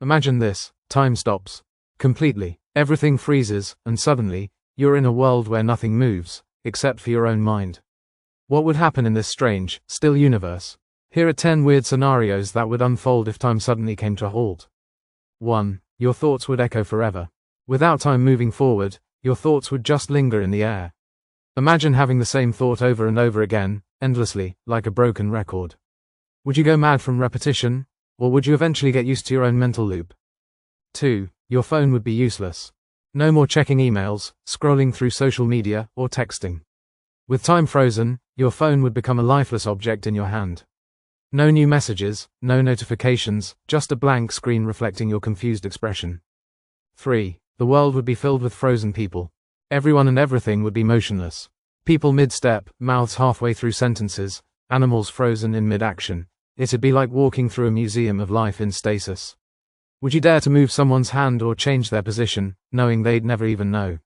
Imagine this: time stops. Completely. Everything freezes, and suddenly, you're in a world where nothing moves, except for your own mind. What would happen in this strange, still universe? Here are 10 weird scenarios that would unfold if time suddenly came to a halt. 1. Your thoughts would echo forever. Without time moving forward, your thoughts would just linger in the air. Imagine having the same thought over and over again, endlessly, like a broken record. Would you go mad from repetition, or would you eventually get used to your own mental loop? 2. Your phone would be useless. No more checking emails, scrolling through social media, or texting. With time frozen, your phone would become a lifeless object in your hand. No new messages, no notifications, just a blank screen reflecting your confused expression. 3. The world would be filled with frozen people. Everyone and everything would be motionless. People mid-step, mouths halfway through sentences, animals frozen in mid-action. It'd be like walking through a museum of life in stasis. Would you dare to move someone's hand or change their position, knowing they'd never even know?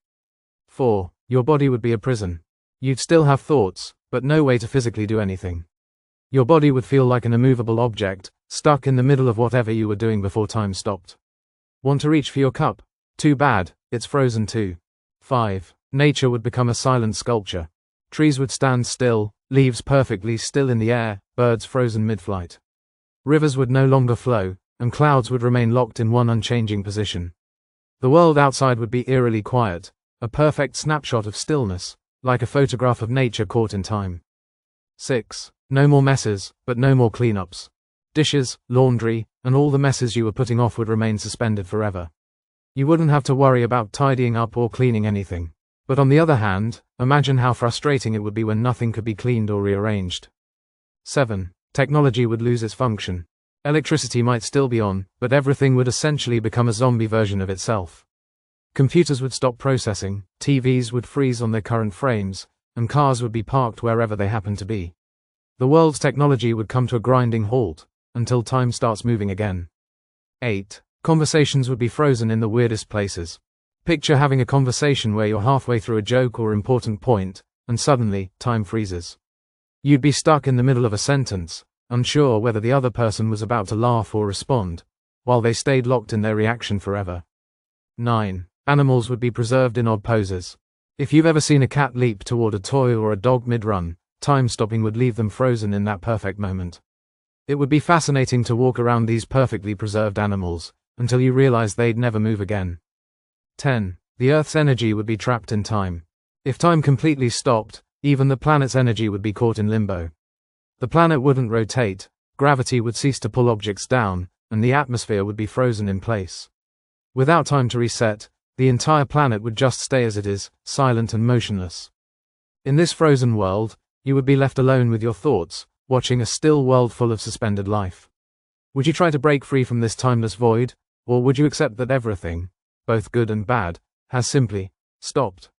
4. Your body would be a prison. You'd still have thoughts, but no way to physically do anything. Your body would feel like an immovable object, stuck in the middle of whatever you were doing before time stopped. Want to reach for your cup? Too bad, it's frozen too. 5. Nature would become a silent sculpture. Trees would stand still, leaves perfectly still in the air, birds frozen mid-flight. Rivers would no longer flow, and clouds would remain locked in one unchanging position. The world outside would be eerily quiet, a perfect snapshot of stillness, like a photograph of nature caught in time. 6. No more messes, but no more cleanups. Dishes, laundry, and all the messes you were putting off would remain suspended forever. You wouldn't have to worry about tidying up or cleaning anything. But on the other hand, imagine how frustrating it would be when nothing could be cleaned or rearranged. 7. Technology would lose its function. Electricity might still be on, but everything would essentially become a zombie version of itself. Computers would stop processing, TVs would freeze on their current frames, and cars would be parked wherever they happen to be. The world's technology would come to a grinding halt, until time starts moving again. 8. Conversations would be frozen in the weirdest places. Picture having a conversation where you're halfway through a joke or important point, and suddenly, time freezes. You'd be stuck in the middle of a sentence, unsure whether the other person was about to laugh or respond, while they stayed locked in their reaction forever. 9. Animals would be preserved in odd poses. If you've ever seen a cat leap toward a toy or a dog mid-run, time stopping would leave them frozen in that perfect moment. It would be fascinating to walk around these perfectly preserved animals, until you realize they'd never move again. 10. The Earth's energy would be trapped in time. If time completely stopped, even the planet's energy would be caught in limbo. The planet wouldn't rotate, gravity would cease to pull objects down, and the atmosphere would be frozen in place. Without time to reset, the entire planet would just stay as it is, silent and motionless. In this frozen world, you would be left alone with your thoughts, watching a still world full of suspended life. Would you try to break free from this timeless void, or would you accept that everything, both good and bad, has simply stopped?